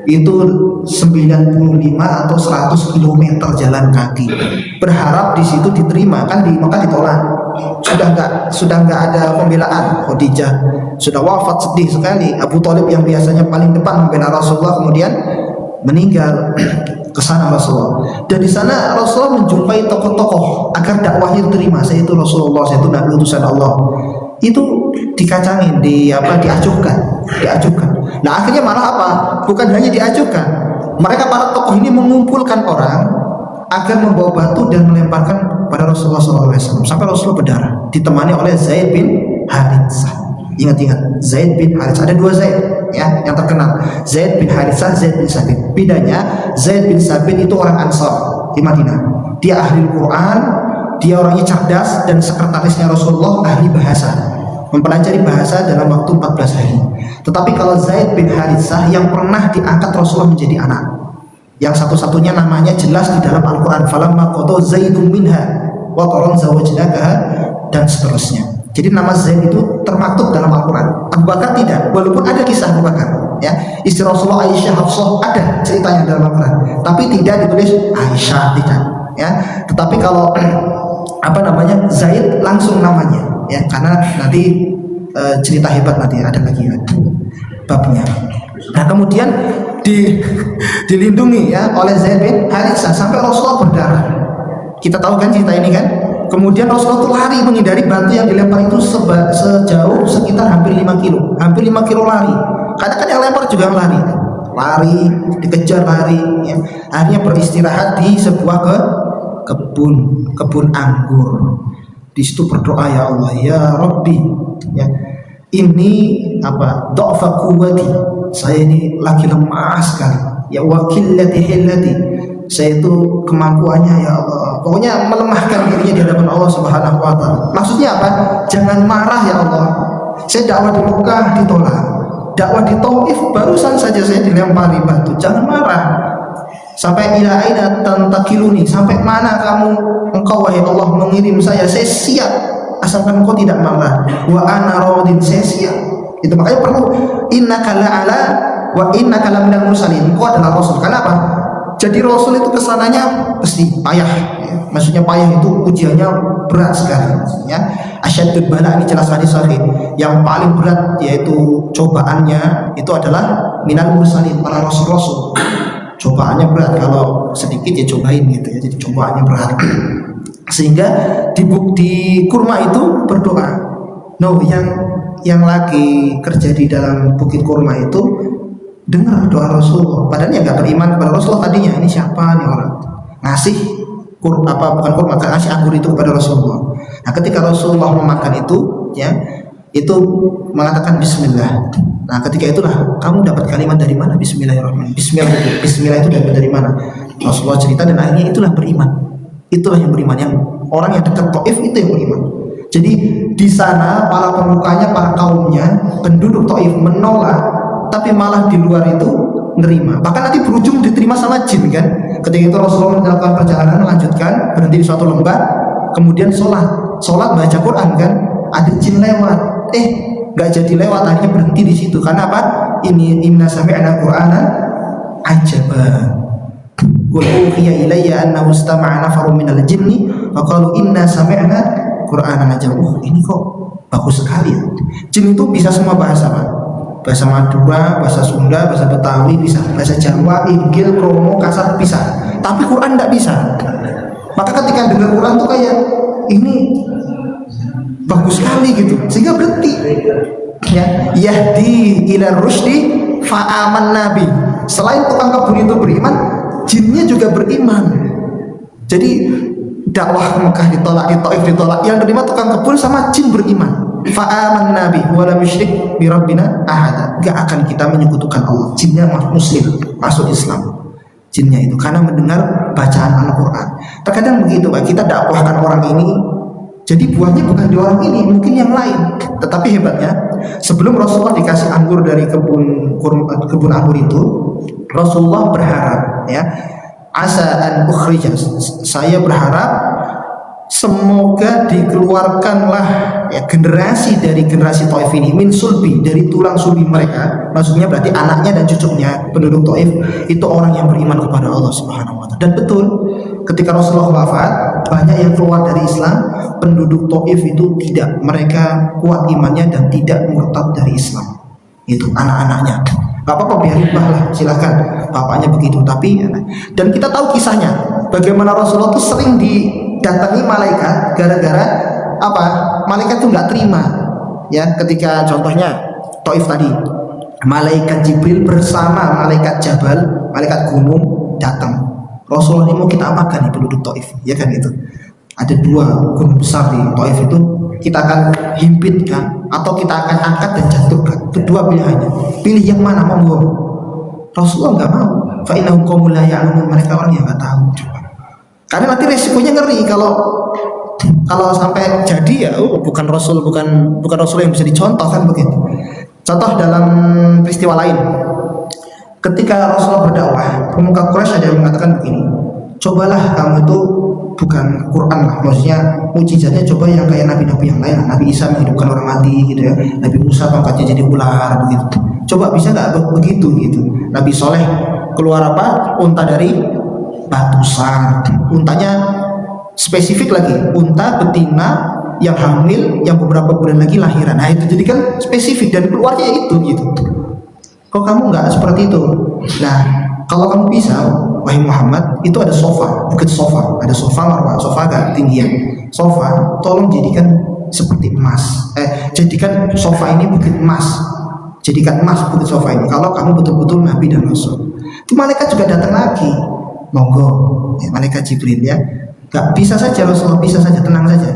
Itu 95 atau 100 km jalan kaki. Berharap di situ diterima, kan di Mekah ditolak. Sudah nggak ada pembelaan. Khadijah sudah wafat, sedih sekali. Abu Thalib yang biasanya paling depan membela Rasulullah kemudian meninggal. Ke sana Rasulullah, dan di sana Rasulullah menjumpai tokoh-tokoh agar dakwahnya diterima. Saya itu Rasulullah, saya itu Nabi utusan Allah. Itu dikacangin, diacuhkan. Nah akhirnya malah apa? Bukan hanya diacuhkan, mereka para tokoh ini mengumpulkan orang agar membawa batu dan melemparkan pada Rasulullah SAW sampai Rasulullah berdarah, ditemani oleh Zaid bin Haritsah. Ingat-ingat, Zaid bin Haritsah, ada dua Zaid ya yang terkenal, Zaid bin Haritsah, Zaid bin Sabit. Bedanya, Zaid bin Sabit itu orang Ansar di Madinah, dia ahli Quran, dia orangnya cerdas, dan sekretarisnya Rasulullah ahli bahasa, mempelajari bahasa dalam waktu 14 hari. Tetapi kalau Zaid bin Haritsah yang pernah diangkat Rasulullah menjadi anak, yang satu-satunya namanya jelas di dalam Al-Quran, falamma qada Zaidun minha wa taran zawajnaka, dan seterusnya. Jadi nama Zaid itu termaktub dalam Al-Quran. Abu Bakar tidak, walaupun ada kisah Abu Bakar ya, istri Rasulullah Aisyah, Hafsah, ada ceritanya dalam Al-Quran, tapi tidak ditulis Aisyah, tidak ya. Tetapi kalau Zaid langsung namanya ya, karena nanti cerita hebat nanti ada lagi babnya. Nah kemudian dilindungi ya oleh Zaid bin Haritsah sampai Rasulullah berdarah. Kita tahu kan cerita ini kan. Kemudian Rasulullah itu lari menghindari batu yang dilempar itu sejauh sekitar hampir 5 kilo. Hampir 5 kilo lari. Kadang kan yang lempar juga lari, dikejar lari ya. Akhirnya beristirahat di sebuah kebun anggur. Di situ berdoa, ya Allah, ya Rabbi ya. Ini dha'fa quwwati. Saya ini lagi lemah sekali. Ya wakillati hillati. Saya itu kemampuannya ya Allah, pokoknya melemahkan dirinya di hadapan Allah Subhanahu wa taala. Maksudnya apa? Jangan marah ya Allah. Saya dakwah di Mekah ditolak, dakwah di Taif barusan saja saya dilempari batu. Jangan marah. Sampai ila aina tantakiluni, sampai mana engkau wahai Allah mengirim saya siap asalkan engkau tidak marah. Wa ana radin, saya siap. Itu makanya perlu innaka la'ala wa innaka laminal mursalin. Engkau adalah Rasul. Kenapa? Jadi Rasul itu kesananya pasti payah ya. Maksudnya payah itu ujiannya berat sekali ya. Asyaddud bala, ini jelas hadis sahih. Yang paling berat yaitu cobaannya itu adalah minal mursalin, para rasul-rasul. Cobaannya berat, kalau sedikit ya cobain gitu ya. Jadi cobaannya berat. Sehingga di kurma itu berdoa. Yang lagi kerja di dalam bukit kurma itu dengar doa Rasulullah, padahal yang nggak beriman kepada Rasulullah tadinya. Ini siapa nih orang ngasih ngasih anggur itu kepada Rasulullah. Nah ketika Rasulullah memakan itu ya, itu mengatakan Bismillah. Nah ketika itulah kamu dapat kalimat dari mana? Bismillahirrahmanirrahim. Bismillah itu dapat dari mana? Rasulullah cerita, dan akhirnya itulah beriman. Itulah yang beriman, yang orang yang dekat Taif itu yang beriman. Jadi di sana para pemukanya, para kaumnya, penduduk Taif menolak, tapi malah di luar itu nerima. Bahkan nanti berujung diterima sama jin kan. Ketika itu Rasulullah melakukan perjalanan, melanjutkan, berhenti di suatu lembah, kemudian sholat baca Quran kan, ada jin lewat, nggak jadi lewat, akhirnya berhenti di situ. Karena apa? Inna sami'na Qur'anan ajaba. Qul uhiya ilayya annahu istama'a nafarun minal jinni wa qalu inna sami'na Qur'anan ajaba. Ini kok bagus sekali ya. Jin itu bisa semua bahasa Pak. Bahasa Madura, bahasa Sunda, bahasa Betawi bisa, bahasa Jawa, Inggil, Kromo, Kasar bisa, tapi Quran tidak bisa. Maka ketika dengar Quran tuh kayak ini bagus sekali gitu, sehingga berhenti ya. Yahdi ila rusdi fa'aman nabi. Selain tukang kebun itu beriman, jinnya juga beriman. Jadi dakwah Mekah ditolak, di Taif ditolak, yang terima tukang kebun sama jin beriman. fa'amanna bi wa lam yusyrik bi rabbina ahada. Enggak akan kita menyekutukan Allah. Jinnya muslim, masuk Islam. Jinnya itu karena mendengar bacaan Al-Qur'an. Terkadang begitu, Pak. Kita dakwahkan orang ini, jadi buahnya bukan di orang ini, mungkin yang lain. Tetapi hebatnya, sebelum Rasulullah dikasih anggur dari kebun anggur itu, Rasulullah berharap, ya, asa an ukhrija, saya berharap semoga dikeluarkanlah, ya, generasi dari generasi Taif ini min sulbi, dari tulang sulbi mereka. Maksudnya berarti anaknya dan cucunya penduduk Taif itu orang yang beriman kepada Allah Subhanahu wa taala. Dan betul, ketika Rasulullah wafat, banyak yang keluar dari Islam. Penduduk Taif itu tidak, mereka kuat imannya dan tidak murtad dari Islam. Itu anak-anaknya. Gak apa-apa, biar ribah lah, silahkan, bapaknya begitu. Tapi, dan kita tahu kisahnya, bagaimana Rasulullah itu sering didatangi malaikat gara-gara apa? Malaikat itu nggak terima, ya. Ketika contohnya Taif tadi, malaikat Jibril bersama malaikat Jabal, malaikat gunung datang. Rasulullah ini mau kita apakan nih penduduk Taif, ya kan gitu. Ada dua gunung besar di Taif itu, kita akan himpitkan atau kita akan angkat dan jatuhkan. Itu dua pilihannya. Pilih yang mana, monggo. Rasulullah nggak mau. Fa innahum qaumul la ya'lamun, mereka orang yang nggak tahu. Karena nanti resikonya ngeri kalau sampai jadi, ya bukan rasul yang bisa dicontoh, kan begitu. Contoh dalam peristiwa lain, ketika Rasulullah berdakwah, pemuka Quraisy ada yang mengatakan begini, cobalah kamu itu bukan Quran lah, maksudnya mukjizatnya coba yang kayak nabi-nabi yang lain. Nabi Isa menghidupkan orang mati gitu ya, Nabi Musa pangkatnya jadi ular begitu. Coba bisa nggak begitu gitu. Nabi Soleh keluar apa? Unta dari batu sar. Untanya spesifik lagi, unta betina yang hamil yang beberapa bulan lagi lahiran. Nah itu jadi kan spesifik dan keluarnya itu gitu. Kok kamu nggak seperti itu? Nah, kalau kamu bisa, wahai Muhammad, itu ada sofa, bukit sofa, ada sofa marwah, sofa agak tinggian. Sofa, tolong jadikan seperti emas. Jadikan sofa ini bukit emas. Jadikan emas bukit sofa ini. Kalau kamu betul-betul Nabi dan Rasul. Itu malaikat juga datang lagi. Monggo, ya, malaikat Jibril ya. Gak bisa saja Rasulullah, bisa saja, tenang saja.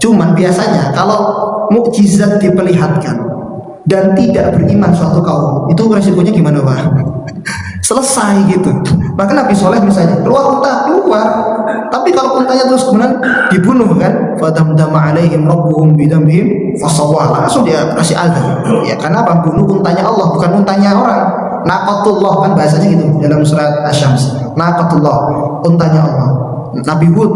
Cuman biasanya kalau mukjizat diperlihatkan dan tidak beriman suatu kaum, itu resikonya gimana, Pak? Selesai gitu. Maka Nabi Soleh misalnya keluar unta, keluar. Tapi kalau untanya terus kemudian dibunuh kan, fadamdama alaihim rabbuhum bidamhim fasawwa, langsung dia kasih azab. Ya karena apa? Bunuh untanya Allah, bukan untanya orang. Naqatullah kan bahasanya gitu dalam surat Asy-Syams. Naqatullah, untanya Allah. Nabi Hud.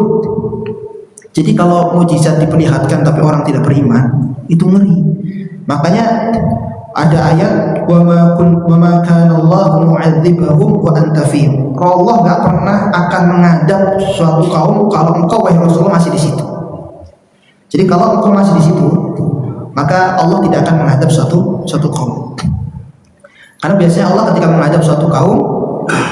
Jadi kalau mukjizat diperlihatkan tapi orang tidak beriman, itu ngeri. Makanya ada ayat wa ma kana Allah mu'adzibahum wa anta fihim. Allah enggak pernah akan mengadab suatu kaum kalau engkau wahai Rasulullah masih di situ. Jadi kalau engkau masih di situ, maka Allah tidak akan mengadab suatu kaum. Karena biasanya Allah ketika mengadab suatu kaum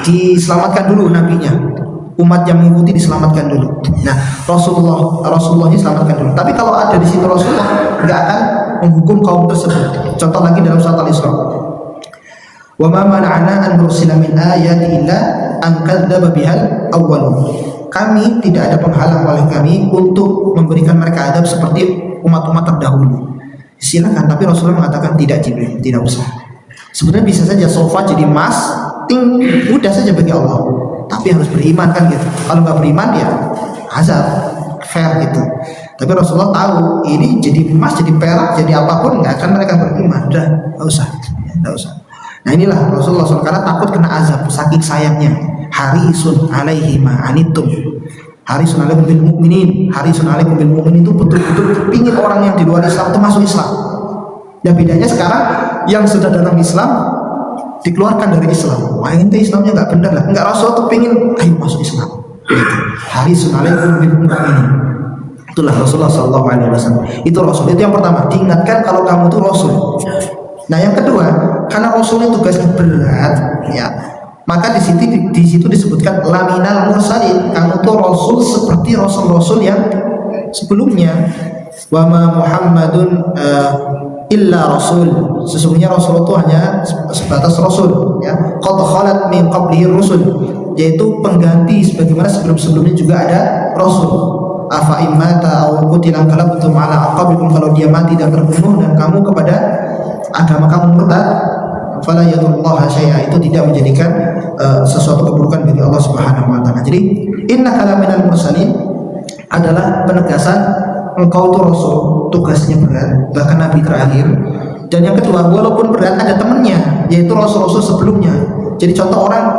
diselamatkan dulu nabinya. Umat yang mengikuti diselamatkan dulu. Nah, Rasulullah diselamatkan dulu. Tapi kalau ada di situ Rasulullah enggak akan menghukum kaum tersebut. Contoh lagi dalam surat Al-Isra. Wa ma mana'ana an nursila min ayatin illa an kadzdzaba bihal awwalun. Kami tidak ada penghalang oleh kami untuk memberikan mereka adab seperti umat-umat terdahulu. Silakan, tapi Rasulullah mengatakan tidak, Jibril, tidak usah. Sebenarnya bisa saja sofa jadi emas, ting, mudah saja bagi Allah. Tapi harus beriman kan gitu. Kalau nggak beriman ya azab, fair gitu. Tapi Rasulullah tahu ini jadi emas, jadi perak, jadi apapun nggak akan mereka beriman. Udah, nggak usah, nggak usah. Nah inilah Rasulullah SAW karena takut kena azab, saking sayangnya. Harisun alaihi ma'anitum. Harisun alaikum bil mu'minin. Harisun alaikum bil mu'minin itu betul-betul pingin orang yang di luar Islam itu masuk Islam. Ya bedanya sekarang yang sudah dalam Islam dikeluarkan dari Islam. Wah ente Islamnya nggak benar lah. Nggak, Rasul tuh pingin ayo masuk Islam. Harisun alaikum bil mu'minin. Itulah Rasulullah SAW. Itu Rasul. Itu yang pertama. Diingatkan kalau kamu tuh Rasul. Nah yang kedua, karena Rasul itu tugasnya berat, ya. Maka di situ disebutkan laminal mursalin. Kamu tuh Rasul seperti Rasul-Rasul yang sebelumnya. Wa ma Muhammadun illa Rasul. Sesungguhnya Rasul itu hanya sebatas Rasul, ya. Qad khalat min qablihi rusul, yaitu pengganti sebagaimana sebelum-sebelumnya juga ada Rasul. afa immata aw qutila qalabtum ala aqabikum, kalau dia mati dan terbunuh dan kamu kepada agama kamu murtad, fala yadullaha syai'a, itu tidak menjadikan sesuatu keburukan bagi Allah Subhanahu wa taala. Jadi innaka laminal mursalin adalah penegasan engkau itu rasul, tugasnya berat, bahkan nabi terakhir. Dan yang kedua, walaupun berat ada temannya, yaitu rasul-rasul sebelumnya. Jadi contoh orang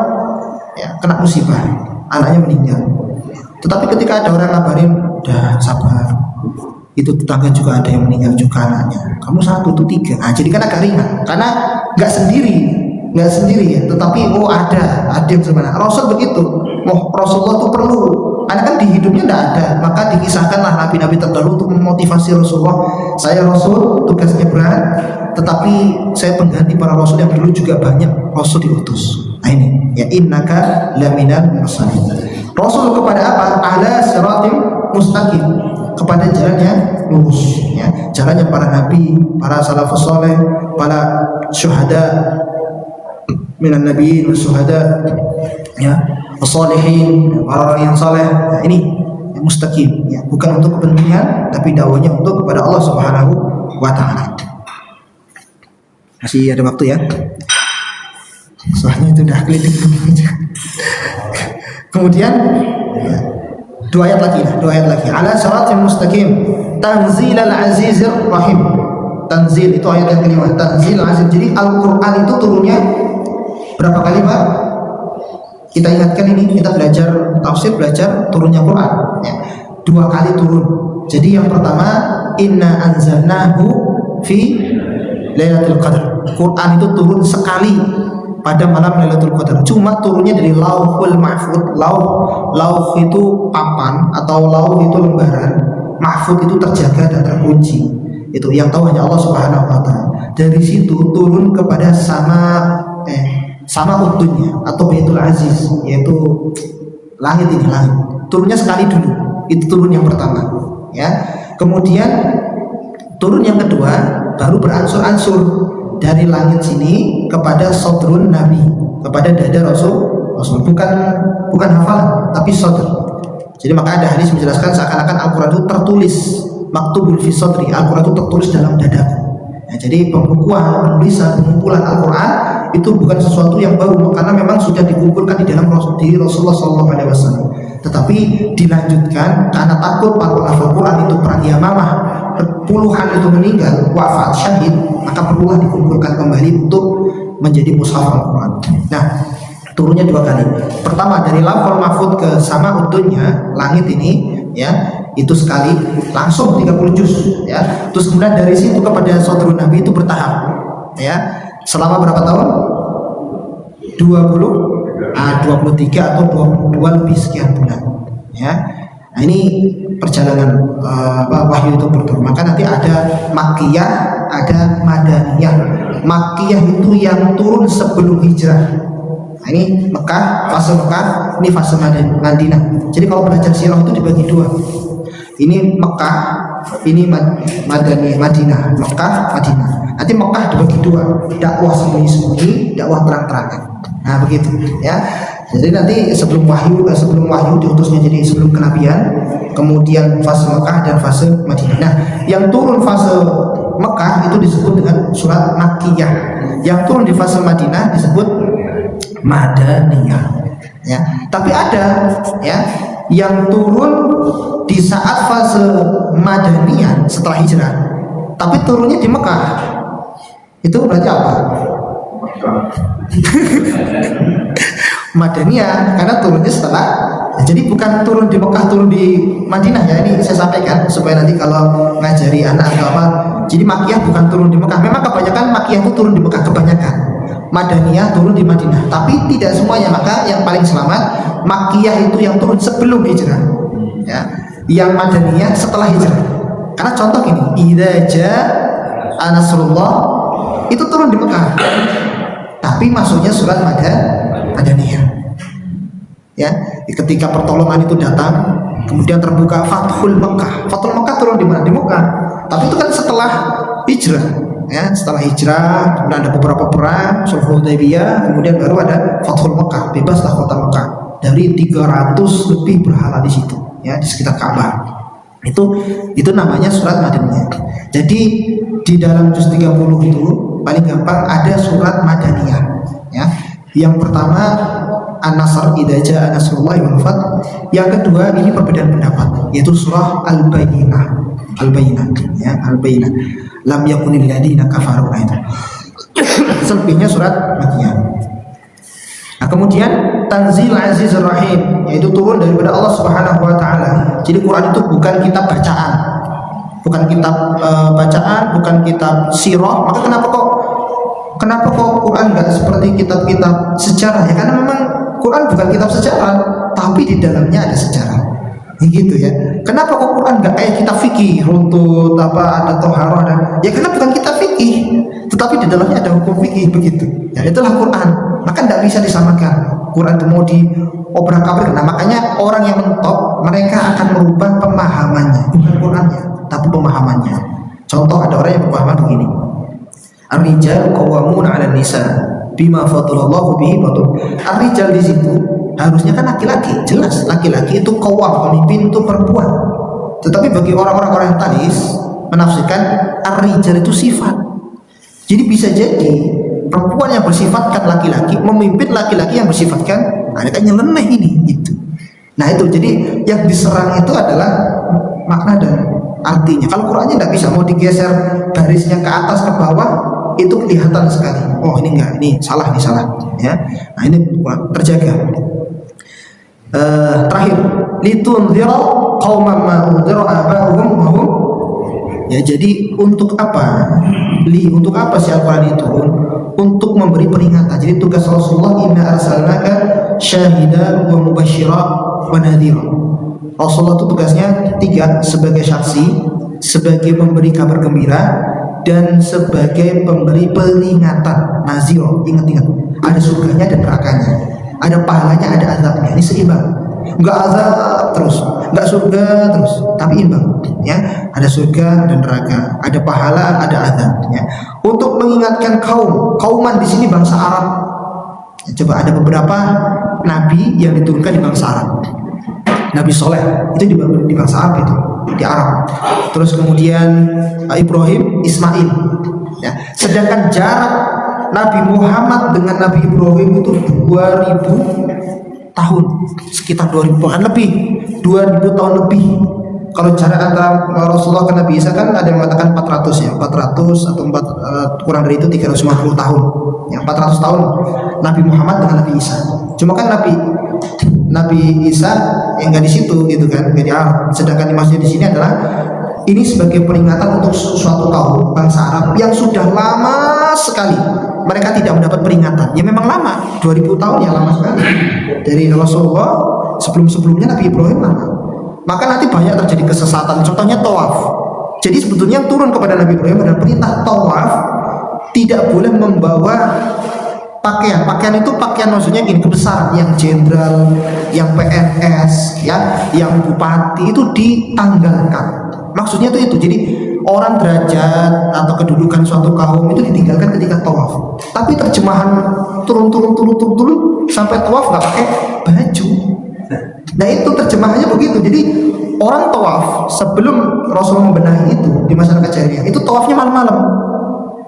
ya, kena musibah, anaknya meninggal, tetapi ketika ada orang ngabarin, udah sabar, itu tetangga juga ada yang meninggal juga anaknya, kamu 1, 2, 3. Nah, jadi kan agak ringan, karena nggak sendiri ya, tetapi ada yang sebenarnya. Rasul begitu, Rasulullah itu perlu, karena kan di hidupnya tidak ada, maka dikisahkanlah nabi-nabi terdahulu untuk memotivasi Rasulullah. Saya Rasul, tugasnya berat, tetapi saya pengganti para Rasul yang dulu juga banyak Rasul diutus. Nah ini, ya innaka laminal mursalin. Rasul kepada apa? Ala siratim mustaqim, kepada jalannya lurus, ya, jalannya para nabi, para salafus saleh, para syuhada minan nabiyyin was syuhada, ya, as-salihin, para orang yang saleh. Nah, ini mustaqim, ya, bukan untuk kepentingan, tapi dakwanya untuk kepada Allah Subhanahu wa taala. Masih ada waktu ya, soalnya itu udah keliling. Kemudian ya, dua ayat lagi. Ala siratal mustaqim, tanzilal azizir rahim. Tanzil itu ayat yang kelima. Tanzil aziz. Jadi Al-Qur'an itu turunnya berapa kali, Pak? Kita ingatkan ini, kita belajar tafsir, belajar turunnya Quran, ya. 2 kali turun. Jadi yang pertama, inna anzalnahu fi Lailatul Qadar. Quran itu turun sekali pada malam Lailatul Qadar. Cuma turunnya dari Lauhul Mahfuz. Lauh itu papan atau lauh itu lembaran. Mahfuz itu terjaga dan terkunci. Itu yang tahu hanya Allah Subhanahu wa taala. Dari situ turun kepada sama utuhnya atau Baitul Aziz, yaitu langit ini, langit. Turunnya sekali dulu. Itu turun yang pertama, ya. Kemudian turun yang kedua baru beransur-ansur dari langit sini kepada sodrun Nabi, kepada dada Rasul, bukan hafalan tapi sodr. Jadi maka ada hadis menjelaskan seakan-akan Al-Quran itu tertulis, maktubul fi sodri, Al-Quran itu tertulis dalam dadaku. Nah, jadi penulisan, pengumpulan Al-Quran itu bukan sesuatu yang baru, karena memang sudah dikumpulkan di dalam diri Rasulullah SAW. Tetapi dilanjutkan karena takut para penghafal Quran itu perang Yamamah, puluhan itu meninggal, wafat, syahid, maka perlulah dikumpulkan kembali untuk menjadi mushaf Al-Quran. Nah, turunnya 2 kali. Pertama dari Lauhul Mahfuz ke sama utuhnya langit ini, ya, itu sekali langsung 30 juz, ya. Terus kemudian dari situ kepada sodrun Nabi itu bertahap, ya. Selama berapa tahun? 23 atau 22 lebih sekian bulan, ya. Nah, ini perjalanan wahyu itu berturun. Maka nanti ada Makkiyah, ada Madaniyah. Makkiyah itu yang turun sebelum hijrah. Nah, ini Mekah, fase Mekah, ini fase Madinah. Jadi kalau belajar sirah itu dibagi 2. Ini Mekah, ini Madinah. Mekah, Madinah. Nanti Mekah dibagi 2, dakwah sembunyi-sembunyi, dakwah terang-terangan. Nah begitu, ya. Jadi nanti sebelum wahyu diutusnya, jadi sebelum kenabian, kemudian fase Mekah dan fase Madinah. Nah, yang turun fase Mekah itu disebut dengan surat Makkiyah. Yang turun di fase Madinah disebut Madaniyah, ya. Tapi ada, ya, yang turun di saat fase Madaniyah setelah hijrah, tapi turunnya di Mekah. Itu berarti apa? Madaniyah, karena turunnya setelah. Jadi bukan turun di Mekah, turun di Madinah, ya. Ini saya sampaikan supaya nanti kalau ngajari anak atau apa. Jadi Makkiyah bukan turun di Mekah. Memang kebanyakan Makkiyah itu turun di Mekah, kebanyakan. Madaniyah turun di Madinah, tapi tidak semuanya. Maka yang paling selamat Makkiyah itu yang turun sebelum hijrah, ya. Yang Madaniyah setelah hijrah. Karena contoh ini, idza jaa nasrullah itu turun di Mekah, tapi maksudnya surat Madaniyah, ya. Ketika pertolongan itu datang, kemudian terbuka Fathul Mekah. Fathul Mekah turun di mana? Di Mekah. Tapi itu kan setelah hijrah, ya. Setelah hijrah, kemudian ada beberapa perang, Sulhul Hudaybiyah, kemudian baru ada Fathul Mekah, bebaslah kota Mekah dari 300 lebih berhala di situ, ya, di sekitar Ka'bah. Itu namanya surat Madaniyah. Jadi di dalam juz 30 itu paling gampang ada surat Madaniyah ya. Yang pertama An-Nasr, idza jaa nasrullahi wal fath. Yang kedua ini perbedaan pendapat, yaitu surah Al-Bayyinah. Al-Bayyinah ya, Al-Bayyinah. Lam yakunil ladina kafaru, itu. Selebihnya surat Makkiyah. Nah, kemudian Tanzil Azizur Rahim, yaitu turun daripada Allah Subhanahu wa taala. Jadi Quran itu bukan kitab bacaan. Bukan kitab bacaan, bukan kitab sirah. Maka kenapa kok Quran enggak seperti kitab-kitab sejarah ya? Karena memang Quran bukan kitab sejarah, tapi di dalamnya ada sejarah. Gitu ya. Kenapa kok Quran enggak kayak kitab fikih, runtut ada toharoh ada. Ya karena bukan kitab fikih, tetapi di dalamnya ada hukum fikih begitu. Ya itulah Quran. Maka tidak bisa disamakan. Quran itu mau diobrak-abrik. Nah, makanya orang yang mentok mereka akan merubah pemahamannya, bukan Qurannya, tapi pemahamannya. Contoh ada orang yang berpemahaman begini. Ar-rijal qawwamuna 'alan nisa bima faddalallahu bihi ba'dhum. Ar-rijal di situ harusnya kan laki-laki, jelas laki-laki itu qawwam, pemimpin itu perempuan. Tetapi bagi orang-orang orientalis menafsirkan ar-rijal itu sifat. Jadi bisa jadi perempuan yang bersifatkan laki-laki memimpin laki-laki yang bersifatkan kan nyeleneh ini gitu. Nah itu jadi yang diserang itu adalah makna dan artinya. Kalau Qurannya tidak bisa, mau digeser barisnya ke atas ke bawah itu kelihatan sekali. Oh ini enggak, ini salah ya. Nah ini terjaga. Terakhir, litunzira qauman ma unzira aba'uhum wa hum. Ya jadi untuk apa? Untuk apa sih Al-Quran itu? Untuk memberi peringatan. Jadi tugas Rasulullah, inna arsalnaka syahida wa mubasyira wa nadhira. Rasulullah itu tugasnya 3, sebagai saksi, sebagai pemberi kabar gembira, dan sebagai pemberi peringatan. Nazir, ingat-ingat, ada surganya dan nerakanya, ada pahalanya, ada azabnya. Ini seimbang. Enggak azab terus, enggak surga terus, tapi imbang ya. Ada surga dan neraka, ada pahala, ada azab ya. Untuk mengingatkan kauman di sini bangsa Arab. Ya, coba ada beberapa nabi yang diturunkan di bangsa Arab. Nabi Soleh itu di bangsa Arab, itu di Arab. Terus kemudian Ibrahim, Ismail ya. Sedangkan jarak Nabi Muhammad dengan Nabi Ibrahim itu 2000 tahun, sekitar 2000 bahkan lebih, 2000 tahun lebih. Kalau jarak antara Rasulullah ke Nabi Isa kan ada yang mengatakan 400 ya, 400 atau kurang dari itu 350 tahun. Ya, 400 tahun Nabi Muhammad dengan Nabi Isa. Cuma kan Nabi Isa yang enggak di situ gitu kan, enggak di Arab. Sedangkan dimaksudnya di sini adalah ini sebagai peringatan untuk suatu kaum bangsa Arab yang sudah lama sekali mereka tidak mendapat peringatan. Ya memang lama, 2000 tahun ya lama sekali. Dari Rasulullah sebelum-sebelumnya Nabi Ibrahim lama. Maka nanti banyak terjadi kesesatan. Contohnya tawaf. Jadi sebetulnya yang turun kepada Nabi Ibrahim adalah perintah tawaf, tidak boleh membawa pakaian. Pakaian itu pakaian maksudnya gini, kebesaran, yang jenderal, yang PNS, ya, yang bupati itu ditanggalkan. Maksudnya itu. Jadi orang derajat atau kedudukan suatu kaum itu ditinggalkan ketika tawaf. Tapi terjemahan turun sampai tawaf nggak pakai baju. Nah itu terjemahannya begitu. Jadi orang tawaf sebelum Rasulullah membenahi itu di masyarakat jahiliyah itu tawafnya malam-malam,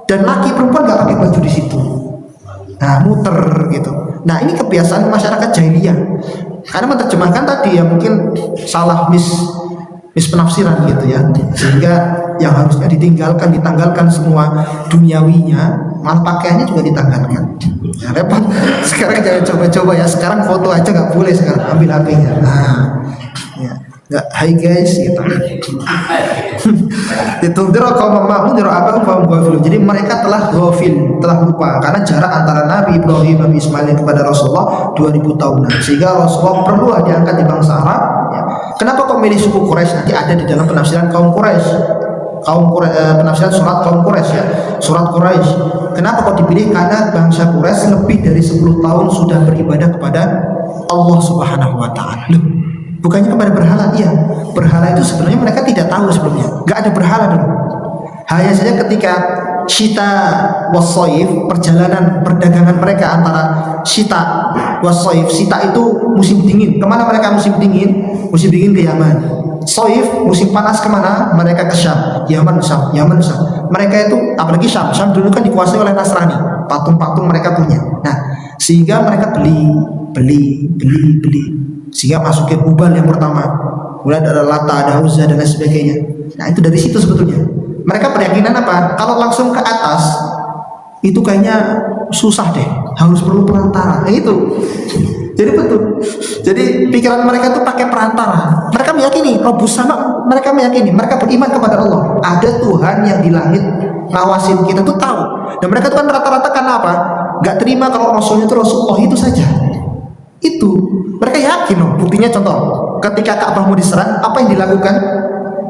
dan laki perempuan nggak pakai baju di situ. Nah muter gitu. Nah ini kebiasaan masyarakat jahiliyah. Karena menerjemahkan tadi ya mungkin salah penafsiran gitu ya, sehingga yang harusnya ditanggalkan semua duniawinya, malah pakaiannya juga ditanggalkan. Ya, repot. Sekarang jangan coba-coba ya. Sekarang foto aja nggak boleh sekarang, ambil HP-nya. Nah, ya. Nggak, hai guys gitu. Jadi mereka telah ghafil, telah lupa karena jarak antara Nabi Ibrahim, Nabi Ismail kepada Rasulullah 2000 tahunan. Sehingga Rasulullah perlu diangkat di bangsa Arab ya. Kenapa kok milih suku Quraisy? Nanti ada di dalam penafsiran kaum Quraisy. Penafsiran surat kaum Quraisy ya. Surat Quraisy. Kenapa kok dipilih? Karena bangsa Quraisy lebih dari 10 tahun sudah beribadah kepada Allah Subhanahu wa taala. Bukannya kepada berhala, iya. Berhala itu sebenarnya mereka tidak tahu sebelumnya. Enggak ada berhala dulu. Hanya saja ketika Syita was-Shaif, perjalanan perdagangan mereka antara Syita was-Shaif. Syita itu musim dingin. Kemana mereka musim dingin? Musim dingin ke Yaman. Soif musim panas kemana? Mereka ke Syam, Yaman, Syam, Yaman, Syam. Mereka itu apalagi Syam dulu kan dikuasai oleh Nasrani, patung-patung mereka punya. Nah, sehingga mereka beli, sehingga masukin Hubal yang pertama, kemudian ada Lata, ada Uzza dan lain sebagainya. Nah, itu dari situ sebetulnya. Mereka berkeyakinan apa? Kalau langsung ke atas itu kayaknya susah deh, harus perlu perantara. Nah, itu. Jadi betul. Jadi pikiran mereka itu pakai perantara. Mereka meyakini Rabbus Sama, mereka meyakini, mereka beriman kepada Allah. Ada Tuhan yang di langit ngawasin kita tuh tahu. Dan mereka itu kan rata-rata karena apa? Gak terima kalau Rasulnya itu Rasulullah itu saja. Itu mereka yakin loh. Buktinya contoh, ketika Ka'bah mau diserang, apa yang dilakukan?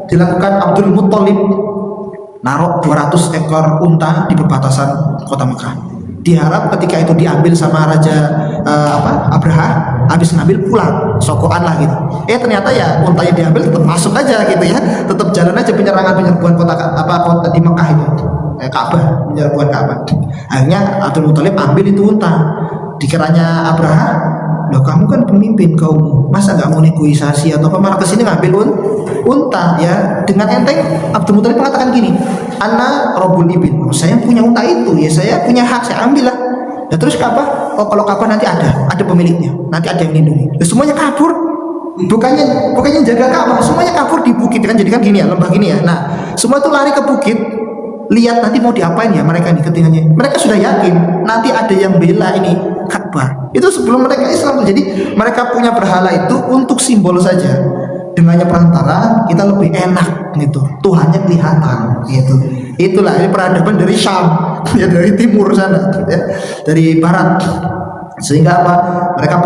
Dilakukan Abdul Muttalib naruh 200 ekor unta di perbatasan kota Mekah. Diharap ketika itu diambil sama Raja Abraha, habis ngambil pulang, sokokan lah gitu. Ternyata ya untanya diambil tetap masuk aja gitu ya, tetap jalan aja penyerbuan kota di Mekah itu, Ka'bah, penyerbuan Ka'bah. Akhirnya Abdul Muthalib ambil itu unta. Dikiranya Abraha, loh kamu kan pemimpin kaum, masa nggak mau negosiasi atau apa, malah kesini ngambil unta ya. Dengan enteng Abdul Muthalib mengatakan gini, Ana Rabbul Ibil, saya punya unta itu ya, saya punya hak, saya ambil lah. Ya terus Ka'bah, kalau Ka'bah nanti ada pemiliknya, nanti ada yang lindungi. Semuanya kabur, bukannya jaga Ka'bah, semuanya kabur di bukit kan, jadi kan gini ya, lembah gini ya. Nah semua itu lari ke bukit, lihat nanti mau diapain ya mereka ini ketinggiannya. Mereka sudah yakin nanti ada yang bela ini Ka'bah. Itu sebelum mereka Islam. Jadi mereka punya berhala itu untuk simbol saja. Dengannya perantara kita lebih enak gitu, Tuhannya kelihatan gitu. Itulah ini peradaban dari Syam ya, dari timur sana ya, dari barat. Sehingga apa? Mereka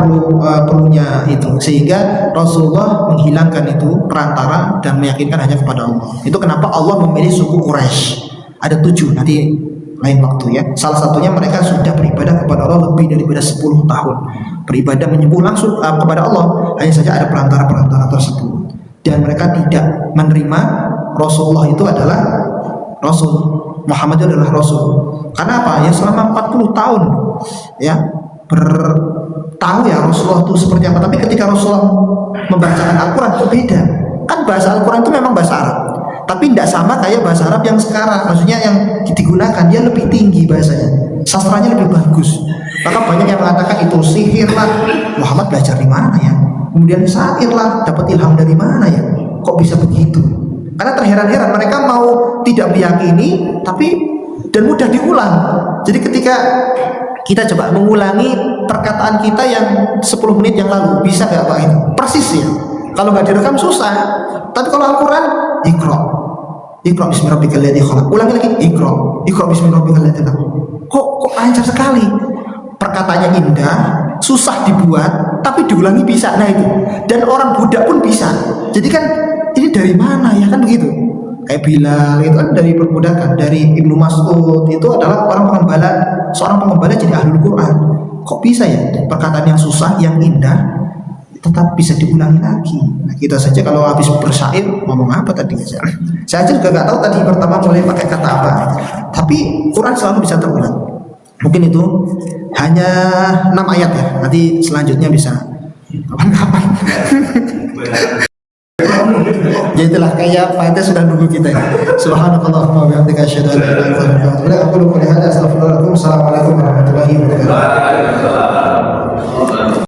perlunya itu, sehingga Rasulullah menghilangkan itu perantara dan meyakinkan hanya kepada Allah. Itu kenapa Allah memilih suku Quraisy. Ada 7, nanti lain waktu ya. Salah satunya mereka sudah beribadah kepada Allah lebih daripada 10 tahun. Beribadah menyembah langsung kepada Allah, hanya saja ada perantara-perantara tersebut. Dan mereka tidak menerima Rasulullah itu adalah Rasul, Muhammad itu adalah Rasul. Karena apa? Ya selama 40 tahun ya tahu ya Rasulullah itu seperti apa. Tapi ketika Rasulullah membacakan Al-Quran itu beda. Kan bahasa Al-Quran itu memang bahasa Arab, tapi tidak sama kayak bahasa Arab yang sekarang. Maksudnya yang digunakan dia lebih tinggi bahasanya, sastranya lebih bagus. Maka banyak yang mengatakan itu sihir lah. Muhammad belajar di mana ya? Kemudian syair lah, dapat ilham dari mana ya? Kok bisa begitu? Karena terheran-heran mereka mau tidak meyakini, tapi dan mudah diulang. Jadi ketika kita coba mengulangi perkataan kita yang 10 menit yang lalu, bisa nggak Pak itu? Persis ya. Kalau nggak direkam susah. Tapi kalau Al-Quran, Iqra bismirabbikal ladzi khalaq. Ulangi lagi, Iqra bismirabbikal ladzi khalaq. Kok lancar sekali. Perkataannya indah, susah dibuat, tapi diulangi bisa. Nah itu. Dan orang budak pun bisa. Jadi kan ini dari mana ya kan begitu? Kayak Bilal itu kan dari perbudakan, dari Ibnu Mas'ud itu adalah seorang pengembala jadi ahlul Quran. Kok bisa ya perkataan yang susah, yang indah tetap bisa diulangi lagi. Nah, kita saja kalau habis bersyair ngomong apa tadi saya aja juga nggak tahu tadi pertama mulai pakai kata apa, tapi Quran selalu bisa terulang. Mungkin itu hanya 6 ayat ya, nanti selanjutnya bisa kapan-kapan. Ya itulah kayak Pak Ete sudah nunggu kita. Subhanallahumma wa bihamdika asyhadu an la ilaha illa anta astaghfiruka wa atubu ilaik. Aku lupa hadza, astagfirullahaladzim. Assalamualaikum warahmatullahi wabarakatuh.